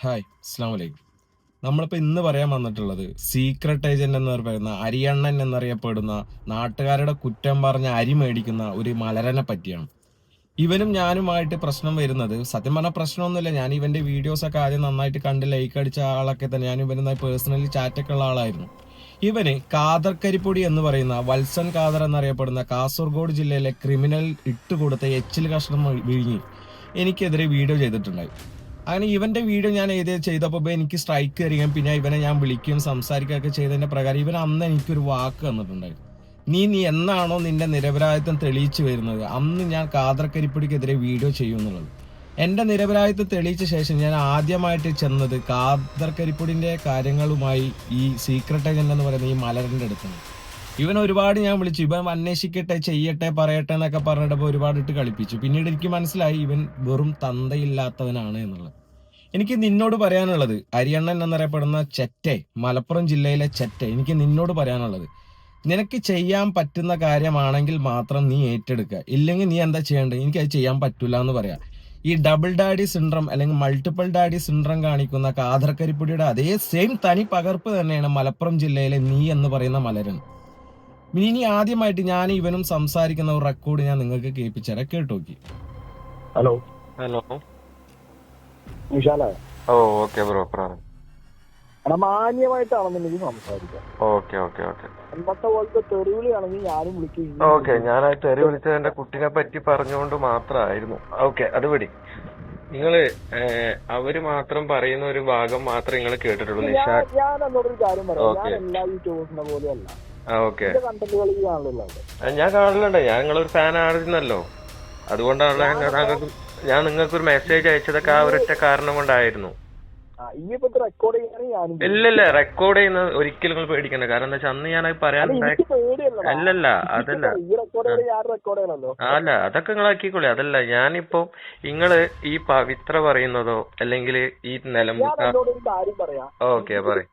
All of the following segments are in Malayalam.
ഹായ്, അസ്സാം വലൈക്കും. നമ്മളിപ്പോൾ ഇന്ന് പറയാൻ വന്നിട്ടുള്ളത് സീക്രട്ട് ഏജന്റ് എന്ന് പറയുന്ന അരിയണ്ണൻ എന്നറിയപ്പെടുന്ന നാട്ടുകാരുടെ കുറ്റം പറഞ്ഞ് അരി മേടിക്കുന്ന ഒരു മലരനെ പറ്റിയാണ്. ഇവനും ഞാനുമായിട്ട് പ്രശ്നം വരുന്നത്, സത്യം പറഞ്ഞാൽ പ്രശ്നമൊന്നുമില്ല. ഞാൻ ഇവന്റെ വീഡിയോസ് ഒക്കെ ആദ്യം നന്നായിട്ട് കണ്ട് ലൈക്ക് അടിച്ച ആളൊക്കെ തന്നെ. ഞാൻ ഇവനുമായി പേഴ്സണലി ചാറ്റൊക്കെ ഉള്ള ആളായിരുന്നു. ഇവന് കാദർ കരിപ്പൊടി എന്ന് പറയുന്ന വത്സൻ കാദർ എന്നറിയപ്പെടുന്ന കാസർഗോഡ് ജില്ലയിലെ ക്രിമിനൽ ഇട്ടുകൊടുത്ത എച്ചിൽ കഷ്ണം വിഴുങ്ങി എനിക്കെതിരെ വീഡിയോ ചെയ്തിട്ടുണ്ടായി. അങ്ങനെ ഇവന്റെ വീഡിയോ ഞാൻ ചെയ്തപ്പോൾ എനിക്ക് സ്ട്രൈക്ക് തരികയും പിന്നെ ഇവനെ ഞാൻ വിളിക്കുകയും സംസാരിക്കുകയൊക്കെ ചെയ്തതിന്റെ പ്രകാരം ഇവൻ അന്ന് എനിക്കൊരു വാക്ക് തന്നിട്ടുണ്ടായിരുന്നു. നീ എന്നാണോ നിന്റെ നിരപരാധിത്വം തെളിയിച്ചു വരുന്നത്, അന്ന് ഞാൻ കാദർകരിപ്പൊടിക്കെതിരെ വീഡിയോ ചെയ്യുമെന്നുള്ളത്. എന്റെ നിരപരാധിത്വം തെളിയിച്ച ശേഷം ഞാൻ ആദ്യമായിട്ട് ചെന്നത് കാദർകരിപ്പൊടിന്റെ കാര്യങ്ങളുമായി ഈ സീക്രട്ട് ഏജന്റ് എന്ന് പറയുന്ന ഈ മലരന്റെ അടുത്താണ്. ഇവൻ ഒരുപാട് ഞാൻ വിളിച്ചു, ഇവൻ അന്വേഷിക്കട്ടെ, ചെയ്യട്ടെ, പറയട്ടെ എന്നൊക്കെ പറഞ്ഞിട്ടപ്പോൾ ഒരുപാട് ഇട്ട് കളിപ്പിച്ചു. പിന്നീട് എനിക്ക് മനസ്സിലായി ഇവൻ വെറും തന്തയില്ലാത്തവനാണ് എന്നുള്ളത്. എനിക്ക് നിന്നോട് പറയാനുള്ളത്, അരിയണ്ണൻ എന്നറിയപ്പെടുന്ന ചെറ്റെ, മലപ്പുറം ജില്ലയിലെ ചെറ്റെ, എനിക്ക് നിന്നോട് പറയാനുള്ളത്, നിനക്ക് ചെയ്യാൻ പറ്റുന്ന കാര്യമാണെങ്കിൽ മാത്രം നീ ഏറ്റെടുക്കുക. ഇല്ലെങ്കിൽ നീ എന്താ ചെയ്യേണ്ടത്? എനിക്കത് ചെയ്യാൻ പറ്റില്ല എന്ന് പറയാം. ഈ ഡബിൾ ഡാഡി സിൻഡ്രം അല്ലെങ്കിൽ മൾട്ടിപ്പിൾ ഡാഡി സിൻഡ്രം കാണിക്കുന്ന കാദർകരിപ്പൊടിയുടെ അതേ സെയിം തനി പകർപ്പ് തന്നെയാണ് മലപ്പുറം ജില്ലയിലെ നീ എന്ന് പറയുന്ന മലരൻ. ഇനി ആദ്യമായിട്ട് ഞാൻ ഇവനും സംസാരിക്കുന്ന ഒരു റെക്കോർഡ് ഞാൻ നിങ്ങൾക്ക് കേൾപ്പിച്ചുതരാം, കേട്ടോക്കി. Hello hello. വിശാലേ? ഓ ഓക്കെ ബ്രോ, പറഞ്ഞു. മാന്യമായിട്ടാണെന്നുണ്ടെങ്കിൽ സംസാരിക്കാം. ഓക്കെ ഓക്കെ ഓക്കെ പണ്ടത്തെ പോലത്തെ തെറിവിളിയാണെങ്കിൽ ഞാനും വിളിക്കും. ഓക്കെ, ഞാൻ ആ തെറി വിളിച്ചത് എന്റെ കുട്ടിനെ പറ്റി പറഞ്ഞുകൊണ്ട് മാത്രമായിരുന്നു. ഓക്കെ, അത് വിടി. നിങ്ങള് അവര് മാത്രം പറയുന്ന ഒരു ഭാഗം മാത്രമേ നിങ്ങൾ കേട്ടിട്ടുള്ളൂ. ഞാൻ എന്നോടൊരു കാര്യം പറയാം, ഞാൻ എല്ലാ യൂട്യൂബേഴ്സിനെ പോലെയല്ല. ഓക്കെ, കണ്ടന്റുകൾ കാണുന്നുള്ളൂ. ഞാൻ കാണലുണ്ട്. ഞാൻ നിങ്ങളൊരു ഫാൻ ആയിരുന്നല്ലോ, അതുകൊണ്ടാണല്ലോ ഞാൻ നിങ്ങൾക്കൊരു മെസ്സേജ് അയച്ചതൊക്കെ ആ ഒരൊറ്റ കാരണം കൊണ്ടായിരുന്നു. ഇല്ലല്ല, റെക്കോർഡ് ചെയ്യുന്ന ഒരിക്കലും നിങ്ങൾ പേടിക്കണ്ട. കാരണം എന്താ വെച്ചാൽ അന്ന് ഞാൻ പറയാൻ അല്ലല്ല അതല്ല അല്ല അതൊക്കെ നിങ്ങൾ ആക്കിക്കോളി. അതല്ല, ഞാനിപ്പോ നിങ്ങള് ഈ പവിത്ര പറയുന്നതോ അല്ലെങ്കിൽ ഈ നിലമ്പൂർ. ഓക്കെ പറയും.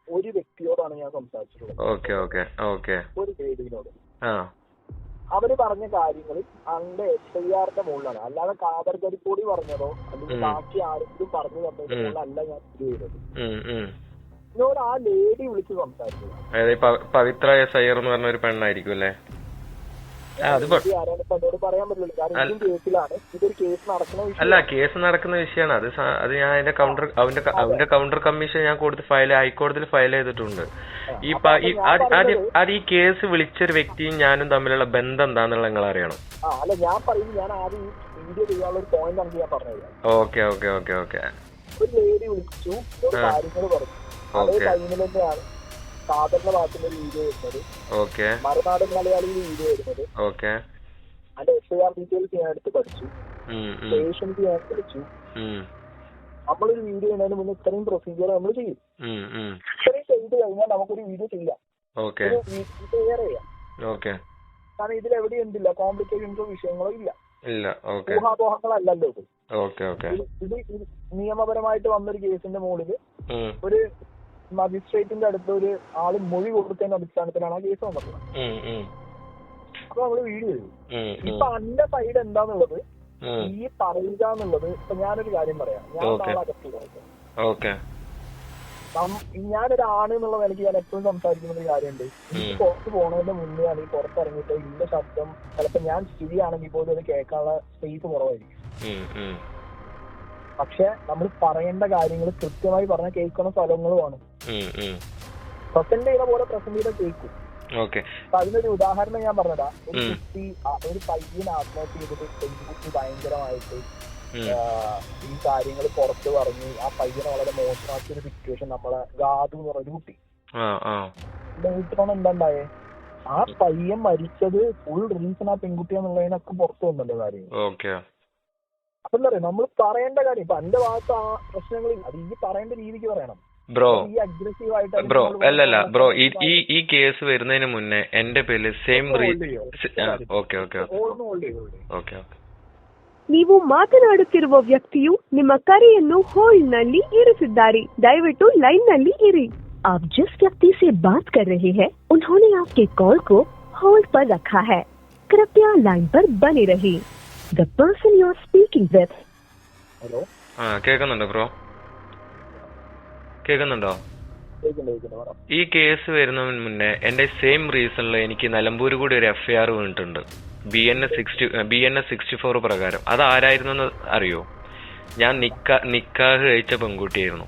ഒരു വ്യക്തിയോടാണ് ഞാൻ സംസാരിച്ചിട്ടുള്ളത്. Okay okay okay. ഒരു ലേഡിനോട്. ആ, അവര് പറഞ്ഞ കാര്യങ്ങൾ അന്റെ SIR-ന്റെ മുകളിലാണ്, അല്ലാതെ കാദർകരിപ്പൊടി പറഞ്ഞതോ അല്ലെങ്കിൽ ബാക്കി ആരെങ്കിലും പറഞ്ഞു തന്നതോ അല്ല ഞാൻ ഇത് ചെയ്തത്. എന്നോട് ആ ലേഡി വിളിച്ച് സംസാരിച്ചത്. പവിത്ര SIR എന്ന് പറഞ്ഞ ഒരു പെണ്ണായിരിക്കും അല്ലേ? പറയാൻ പറ്റില്ല, കാരണം ഇതും കേസിലാണ്. ഇതൊരു കേസ് നടക്കുന്ന വിഷയം അല്ല, കേസ് നടക്കുന്ന വിഷയമാണ് അത് ഞാൻ അതിന്റെ അവന്റെ കൗണ്ടർ കമ്മീഷൻ ഞാൻ കൊടുത്ത് ഹൈക്കോടതിയിൽ ഫയൽ ചെയ്തിട്ടുണ്ട്. ഈ കേസ് വിളിച്ചൊരു വ്യക്തിയും ഞാനും തമ്മിലുള്ള ബന്ധം എന്താന്നുള്ള നിങ്ങൾ അറിയണം. അല്ല, ഞാൻ പറയും, ഞാൻ ആദ്യം വീഡിയോ ചെയ്യാനുള്ള ഒരു പോയിന്റ് ആണ് ഞാൻ പറഞ്ഞത്. Okay okay okay okay. ഒരു ലേഡി വിളിച്ചു, കാര്യങ്ങൾ പറഞ്ഞു. അതേ ടൈമിൽ തന്നെയാണ് സാധാരണ ഭാഗത്തിന്റെ ഒരു വീഡിയോ വരുന്നത്. ഓക്കെ. മറുനാടൻ മലയാളിയുടെ വീഡിയോ വരുന്നത്. ഓക്കെ. അതിന്റെ SIR ഡീറ്റെയിൽസ് ഞാൻ എടുത്ത് പഠിച്ചു, പേഷ്യൻസ് ഞാൻ വിളിച്ചു. നമ്മളൊരു വീഡിയോ ചെയ്യുന്നതിന് മുന്നേ ഇത്രയും പ്രൊസീജിയർ നമ്മൾ ചെയ്യും. ഇത്രയും ചെയ്ത് കഴിഞ്ഞാൽ നമുക്കൊരു വീഡിയോ ചെയ്യാം, ഷെയർ ചെയ്യാം. കാരണം ഇതിലെവിടെ എന്തില്ല, കോംപ്ലിക്കേഷൻസോ വിഷയങ്ങളോ ഇല്ല, ഊഹാപോഹങ്ങളല്ലല്ലോ ഇത്. നിയമപരമായിട്ട് വന്നൊരു കേസിന്റെ മുകളിൽ ഒരു മജിസ്ട്രേറ്റിന്റെ അടുത്ത് ഒരു ആള് മൊഴി കൊടുത്തതിന്റെ അടിസ്ഥാനത്തിലാണ് ആ കേസ് വന്നിട്ടുള്ളത്. അപ്പൊ നമ്മള് വീഡിയോ ചെയ്തു. ഇപ്പൊ അന്റെ സൈഡ് എന്താന്നുള്ളത് ഈ പറയുക എന്നുള്ളത്. ഇപ്പൊ ഞാനൊരു കാര്യം പറയാം, ഞാൻ നാളെ അകത്ത് ഞാനൊരാണ് എന്നുള്ളത് എനിക്ക് ഞാൻ എപ്പോഴും സംസാരിക്കുന്ന ഒരു കാര്യമുണ്ട്. എനിക്ക് പുറത്ത് പോണതിന്റെ മുന്നേ അല്ലെങ്കിൽ പുറത്തിറങ്ങിയിട്ട് ഇതിന്റെ ശബ്ദം ചിലപ്പോ ഞാൻ സ്ഥിതിയാണെങ്കിൽ പോലും അത് കേൾക്കാനുള്ള സ്പേസ് കുറവായിരിക്കും. പക്ഷെ നമ്മൾ പറയേണ്ട കാര്യങ്ങൾ കൃത്യമായി പറഞ്ഞ കേൾക്കുന്ന സ്ഥലങ്ങളുമാണ്. പ്രസന്റ് ചെയ്യുന്ന പോലെ പ്രസന്റ് ചെയ്ത കേൾക്കും. അതിനൊരു ഉദാഹരണം ഞാൻ പറഞ്ഞതാ. ഒരു കുട്ടി, ഒരു പയ്യൻ ആത്മഹത്യ ചെയ്തിട്ട് പെൺകുട്ടി ഭയങ്കരമായിട്ട് ഈ കാര്യങ്ങൾ പുറത്ത് പറഞ്ഞ് ആ പയ്യനെ വളരെ മോശമാക്കിയ ഒരു സിറ്റുവേഷൻ. നമ്മളെ ഗാദു എന്ന് പറഞ്ഞൊരു കുട്ടി വീട്ടിലാണ് എന്താണ്ടായേ, ആ പയ്യൻ മരിച്ചത് ഫുൾ റീസൺ ആ പെൺകുട്ടിയാന്നുള്ളതിനൊക്കെ പുറത്ത് വന്നല്ലോ കാര്യം. അപ്പൊ എന്താ പറയാ, നമ്മൾ പറയേണ്ട കാര്യം ഇപ്പൊ എന്റെ ഭാഗത്ത് ആ പ്രശ്നങ്ങൾ അത് ഈ പറയേണ്ട രീതിക്ക് പറയണം. ഈ അഗ്രസീവ് ആയിട്ട് അല്ലല്ല ബ്രോ, ഈ കേസ് വരുന്നതിന് മുന്നേ എന്റെ പേരിൽ സെയിം ನೀವು ಮಾತನಾಡುತ್ತಿರುವ ವ್ಯಕ್ತಿಯು ನಿಮ್ಮ ಕರೆಯನ್ನು ಹೋಲ್ಡ್ನಲ್ಲಿ ಇರಿಸಿದ್ದಾರೆ. ದಯವಿಟ್ಟು ಲೈನ್ನಲ್ಲಿ ಇರಿ. आप जिस व्यक्ति से बात कर रहे हैं उन्होंने आपके कॉल को होल्ड पर रखा है. कृपया लाइन पर बने रहिए. The person you are speaking with. Hello. കേൾക്കുന്നുണ്ട് ബ്രോ? കേൾക്കുന്നുണ്ടോ? ഈ കേസ് വരുന്നതിന് മുന്നേ എന്റെ സെയിം റീസണിൽ എനിക്ക് നിലമ്പൂർ കൂടി ഒരു FIR വീണിട്ടുണ്ട്. BNS 64 പ്രകാരം. അത് ആരായിരുന്നു അറിയോ? ഞാൻ നിക്കാഹ് കഴിച്ച പെൺകുട്ടിയായിരുന്നു.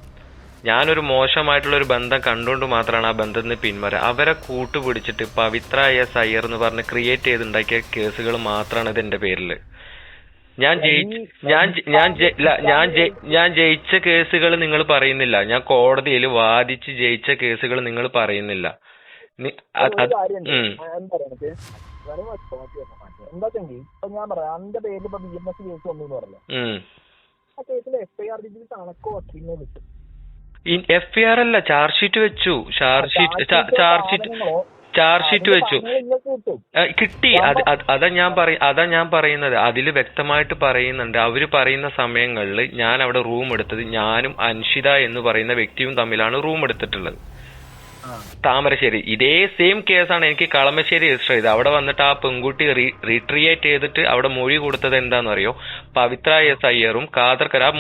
ഞാനൊരു മോശമായിട്ടുള്ള ഒരു ബന്ധം കണ്ടുകൊണ്ട് മാത്രമാണ് ആ ബന്ധത്തിൽ നിന്ന് പിന്മാറുക. അവരെ കൂട്ടുപിടിച്ചിട്ട് പവിത്ര S അയ്യർ എന്ന് പറഞ്ഞ് ക്രിയേറ്റ് ചെയ്തുണ്ടാക്കിയ കേസുകൾ മാത്രമാണ് ഇത് എന്റെ പേരിൽ. ഞാൻ ജയിച്ച കേസുകൾ നിങ്ങൾ പറയുന്നില്ല. ഞാൻ കോടതിയിൽ വാദിച്ച് ജയിച്ച കേസുകൾ നിങ്ങൾ പറയുന്നില്ല. ഞാൻ പറയാം എന്റെ പേരിൽ ഇപ്പൊ BNS കേസ് വന്നു പറഞ്ഞു. ആ കേസിൽ FIR FIR അല്ല, ചാർജ് ഷീറ്റ് വെച്ചു. ചാർജ് ഷീറ്റ് വെച്ചു, കിട്ടി. അതാ ഞാൻ പറയുന്നത്. അതില് വ്യക്തമായിട്ട് പറയുന്നുണ്ട്. അവര് പറയുന്ന സമയങ്ങളിൽ ഞാൻ അവിടെ റൂം എടുത്തത് ഞാനും അൻഷിത എന്ന് പറയുന്ന വ്യക്തിയും തമ്മിലാണ് റൂം എടുത്തിട്ടുള്ളത്. താമരശ്ശേരി. ഇതേ സെയിം കേസാണ് എനിക്ക് കളമശ്ശേരി രജിസ്റ്റർ ചെയ്തത്. അവിടെ വന്നിട്ട് ആ പെൺകുട്ടി റീട്രിയേറ്റ് ചെയ്തിട്ട് അവിടെ മൊഴി കൊടുത്തത് എന്താണെന്നറിയോ? പവിത്ര S അയ്യറും ആ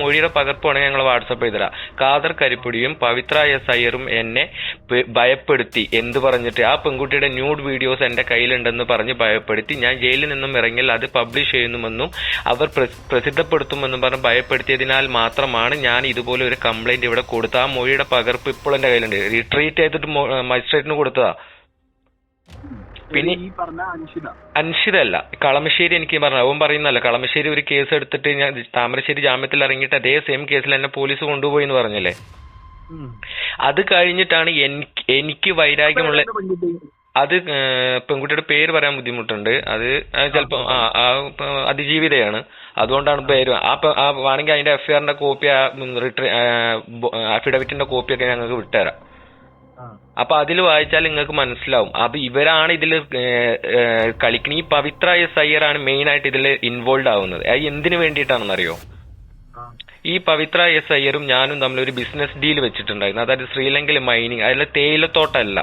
മൊഴിയുടെ പകർപ്പാണ് ഞങ്ങൾ വാട്സപ്പ് ചെയ്തരാ. ഖാദർ കരിപ്പുടിയും പവിത്ര S അയ്യറും എന്നെ ഭയപ്പെടുത്തി. എന്ത് പറഞ്ഞിട്ട്? ആ പെൺകുട്ടിയുടെ ന്യൂഡ് വീഡിയോസ് എന്റെ കയ്യിലുണ്ടെന്ന് പറഞ്ഞ് ഭയപ്പെടുത്തി. ഞാൻ ജയിലിൽ നിന്നും ഇറങ്ങിയാൽ അത് പബ്ലിഷ് ചെയ്യുമെന്നും അവർ പ്രസിദ്ധപ്പെടുത്തുമെന്നും പറഞ്ഞ് ഭയപ്പെടുത്തിയതിനാൽ മാത്രമാണ് ഞാൻ ഇതുപോലെ ഒരു കംപ്ലൈന്റ് ഇവിടെ കൊടുത്തത്. ആ മൊഴിയുടെ പകർപ്പ് ഇപ്പോൾ എന്റെ കയ്യിലുണ്ട്. റീട്രീറ്റ് ചെയ്തിട്ട് മജിസ്ട്രേറ്റിന് കൊടുത്തതാ. പിന്നെ അൻഷിത അല്ല, കളമശ്ശേരി. എനിക്ക് പറഞ്ഞു അവൻ പറയുന്നല്ല. കളമശ്ശേരി ഒരു കേസ് എടുത്തിട്ട് ഞാൻ താമരശ്ശേരി ജാമ്യത്തിൽ ഇറങ്ങിയിട്ട് അതേ സെയിം കേസിൽ എന്നെ പോലീസ് കൊണ്ടുപോയി എന്ന് പറഞ്ഞല്ലേ. അത് കഴിഞ്ഞിട്ടാണ് എനിക്ക് വൈരാഗ്യമുള്ള അത് പെൺകുട്ടിയുടെ പേര് പറയാൻ ബുദ്ധിമുട്ടുണ്ട്. അത് ചിലപ്പോ അതിജീവിതയാണ്. അതുകൊണ്ടാണ് പേര്. വേണമെങ്കിൽ അതിന്റെ FIRന്റെ കോപ്പി, അഫിഡവിറ്റിന്റെ കോപ്പിയൊക്കെ ഞങ്ങൾക്ക് വിട്ടുതരാം. അപ്പൊ അതിൽ വായിച്ചാൽ നിങ്ങൾക്ക് മനസ്സിലാവും. അപ്പൊ ഇവരാണ് ഇതിൽ കളിക്കുന്ന. ഈ പവിത്ര S അയ്യറാണ് മെയിൻ ആയിട്ട് ഇതിൽ ഇൻവോൾവ് ആവുന്നത്. അത് എന്തിനു വേണ്ടിയിട്ടാണെന്നറിയോ? ഈ പവിത്ര S അയ്യറും ഞാനും തമ്മിൽ ഒരു ബിസിനസ് ഡീൽ വെച്ചിട്ടുണ്ടായിരുന്നു. അതായത് ശ്രീലങ്കയിൽ മൈനിങ്, അതിൽ തേയിലത്തോട്ടമല്ല.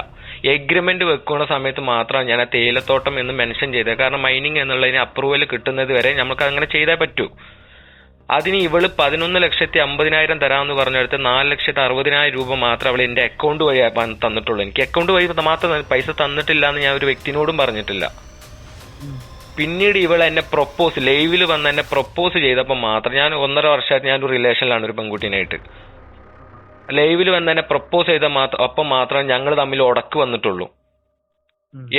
എഗ്രിമെന്റ് വെക്കുന്ന സമയത്ത് മാത്രമാണ് ഞാൻ ആ തേയിലത്തോട്ടം എന്ന് മെൻഷൻ ചെയ്തത്. കാരണം മൈനിങ് എന്നുള്ളതിന് അപ്രൂവൽ കിട്ടുന്നത് വരെ നമുക്ക് അങ്ങനെ ചെയ്തേ പറ്റൂ. അതിന് ഇവള് 11,50,000 തരാമെന്ന് പറഞ്ഞെടുത്ത് 4,60,000 രൂപ മാത്രം അവൾ എന്റെ അക്കൗണ്ട് വഴി തന്നിട്ടുള്ളൂ. എനിക്ക് അക്കൗണ്ട് വഴി മാത്രം പൈസ തന്നിട്ടില്ല എന്ന് ഞാൻ ഒരു വ്യക്തിനോടും പറഞ്ഞിട്ടില്ല. പിന്നീട് ഇവൾ എന്നെ ലൈവിൽ വന്ന് എന്നെ പ്രൊപ്പോസ് ചെയ്തപ്പോൾ മാത്രം, ഞാൻ 1.5 വർഷമായിട്ട് ഞാനൊരു റിലേഷനിലാണ് ഒരു പെൺകുട്ടീനായിട്ട്. ലൈവിൽ വന്ന് എന്നെ പ്രൊപ്പോസ് ചെയ്ത അപ്പം മാത്രം ഞങ്ങൾ തമ്മിൽ ഉടക്ക് വന്നിട്ടുള്ളൂ.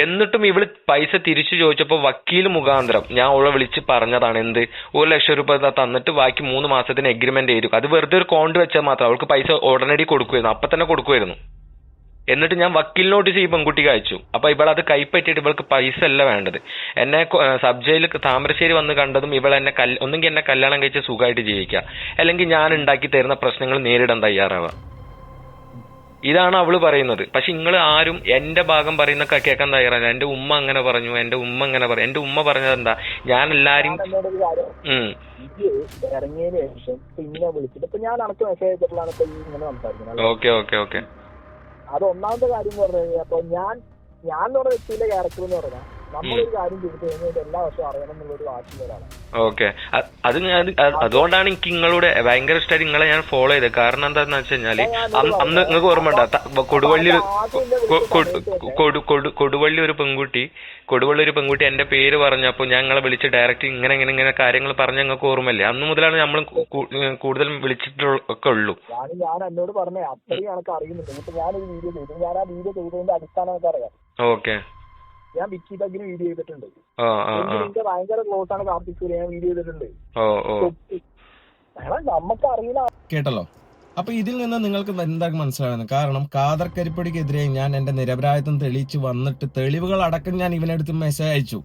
എന്നിട്ടും ഇവള് പൈസ തിരിച്ചു ചോദിച്ചപ്പോൾ വക്കീൽ മുഖാന്തരം ഞാൻ അവളെ വിളിച്ച് പറഞ്ഞതാണ്. എന്ത്? 1,00,000 രൂപ തന്നിട്ട് ബാക്കി 3 മാസത്തിന് എഗ്രിമെന്റ് ചെയ്തു. അത് വെറുതെ ഒരു കോണ്ട് വെച്ചാൽ മാത്രം. അവൾക്ക് പൈസ ഉടനടി കൊടുക്കുമായിരുന്നു, അപ്പൊ തന്നെ കൊടുക്കുമായിരുന്നു. എന്നിട്ട് ഞാൻ വക്കീൽ നോട്ടീസ് ഈ പെൺകുട്ടിക്ക് അയച്ചു. അപ്പൊ ഇവളത് കൈപ്പറ്റിയിട്ട് ഇവൾക്ക് പൈസ അല്ല വേണ്ടത്. എന്നെ സബ് ജയിലിൽ താമരശ്ശേരി വന്ന് കണ്ടതും ഇവളെന്നെ ഒന്നെങ്കിൽ എന്നെ കല്യാണം കഴിച്ച് സുഖമായിട്ട് ജീവിക്കുക, അല്ലെങ്കിൽ ഞാൻ ഉണ്ടാക്കി തരുന്ന പ്രശ്നങ്ങൾ നേരിടാൻ തയ്യാറാവുക. ഇതാണ് അവള് പറയുന്നത്. പക്ഷെ നിങ്ങൾ ആരും എന്റെ ഭാഗം പറയുന്ന കേൾക്കാൻ തയ്യാറല്ല. എന്റെ ഉമ്മ അങ്ങനെ പറഞ്ഞു, എന്റെ ഉമ്മ പറഞ്ഞത് എന്താ? ഞാൻ എല്ലാരും ഇറങ്ങിയതിന് ശേഷം പിന്നെ വിളിച്ചിട്ട് ഇപ്പൊ ഞാൻ അനക്ക് മെസ്സേജ് ചെയ്തിട്ടുള്ളതാണ് ഇപ്പൊ ഇങ്ങനെ സംസാരിക്കുന്നത്. ഓക്കെ. അത് ഒന്നാമത്തെ കാര്യം എന്ന് പറഞ്ഞു കഴിഞ്ഞാൽ അപ്പൊ ഞാൻ പറഞ്ഞ വ്യക്തിയുടെ ക്യാരക്ടർ എന്ന് പറഞ്ഞാൽ നമ്മളൊരു കാര്യം ചെയ്തിട്ട് കഴിഞ്ഞാൽ എല്ലാ വർഷവും അറിയണം എന്നുള്ളൊരു വാശിയുള്ളതാണ്. ഓക്കെ. അതുകൊണ്ടാണ് എനിക്ക് നിങ്ങളുടെ ഭയങ്കര ഇഷ്ടമായിട്ട് നിങ്ങളെ ഞാൻ ഫോളോ ചെയ്തത്. കാരണം എന്താന്ന് വെച്ച് കഴിഞ്ഞാല് അന്ന് നിങ്ങൾക്ക് ഓർമ്മ ഉണ്ടാ, കൊടുവള്ളി ഒരു പെൺകുട്ടി എന്റെ പേര് പറഞ്ഞപ്പോ ഞങ്ങളെ വിളിച്ച് ഡയറക്റ്റ് ഇങ്ങനെ കാര്യങ്ങൾ പറഞ്ഞ നിങ്ങൾക്ക് ഓർമ്മല്ലേ? അന്ന് മുതലാണ് നമ്മൾ കൂടുതൽ വിളിച്ചിട്ടൊക്കെ ഉള്ളൂ. ഞാൻ എന്നോട് പറഞ്ഞേ അത്രയും കണക്ക് അറിയുന്നുണ്ട്. ഇപ്പൊ ഞാനൊരു വീഡിയോ ചെയ്തു. ഞാൻ ആ വീഡിയോ ചെയ്തതിന്റെ അടിസ്ഥാനമൊക്കെ അറിയാം. ഓക്കെ. ഞാൻ വിക്കി ബഗ്ഗിന് വീഡിയോ ചെയ്തിട്ടുണ്ട്. ഭയങ്കര ക്ലോസ് ആണ് കാർത്തിക് സൂര്യ. ഞാൻ വീഡിയോ ചെയ്തിട്ടുണ്ട്. നമുക്ക് അറിയില്ല. കേട്ടല്ലോ. അപ്പൊ ഇതിൽ നിന്ന് നിങ്ങൾക്ക് എന്താ മനസ്സിലാകുന്നത്? കാരണം ഖാദർ കരിപ്പടിക്കെതിരെ ഞാൻ എന്റെ നിരപരാധിത്വം തെളിയിച്ച് വന്നിട്ട് തെളിവുകൾ അടക്കം ഞാൻ ഇവനെടുത്ത് മെസ്സേജ് അയച്ചു.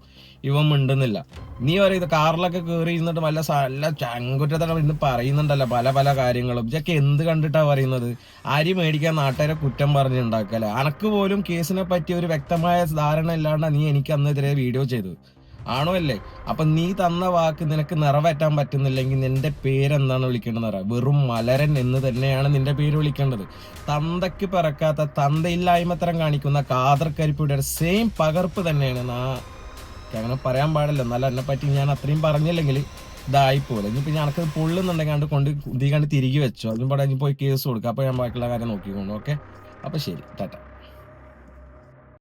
ഇവൻ മിണ്ടുന്നില്ല. നീ പറയുന്നത് കാറിലൊക്കെ കയറി ഇരുന്നിട്ട് നല്ല ചങ്കുറ്റതൊക്കെ ഇന്ന് പറയുന്നുണ്ടല്ലോ പല കാര്യങ്ങളും. ഇതൊക്കെ എന്ത് കണ്ടിട്ടാ പറയുന്നത്? അരി മേടിക്കാൻ നാട്ടുകാരെ കുറ്റം പറഞ്ഞുണ്ടാക്കല്ലേ? അനക്ക് പോലും കേസിനെ പറ്റി ഒരു വ്യക്തമായ ധാരണ ഇല്ലാണ്ടാ നീ എനിക്ക് അന്നെതിരെ വീഡിയോ ചെയ്തത്. ആണോ അല്ലേ? അപ്പൊ നീ തന്ന വാക്ക് നിനക്ക് നിറവേറ്റാൻ പറ്റുന്നില്ലെങ്കിൽ നിന്റെ പേരെന്താണ് വിളിക്കേണ്ടതെന്ന് പറയാം. വെറും മലരൻ എന്ന് തന്നെയാണ് നിന്റെ പേര് വിളിക്കേണ്ടത്. തന്തയ്ക്ക് പിറക്കാത്ത തന്തയില്ലായ്മത്തരം കാണിക്കുന്ന ഖാദർ കരിപ്പുടിയുടെ സെയിം പകർപ്പ് തന്നെയാണ്. അങ്ങനെ പറയാൻ പാടില്ല. എന്നാലും എന്നെ പറ്റി ഞാൻ അത്രയും പറഞ്ഞില്ലെങ്കിൽ ഇതായിപ്പോലെ. ഇനിയിപ്പോൾ ഞനക്കത് പൊള്ളുന്നുണ്ടെങ്കിൽ കൊണ്ട് ഇതിൽ കണ്ട് തിരികെ വെച്ചോ, അതിന് പാടെ പോയി കേസ് കൊടുക്കുക. അപ്പോൾ ഞാൻ ബാക്കിയുള്ള കാര്യം നോക്കിക്കൊണ്ടു. ഓക്കെ, അപ്പോൾ ശരി, ടാറ്റ.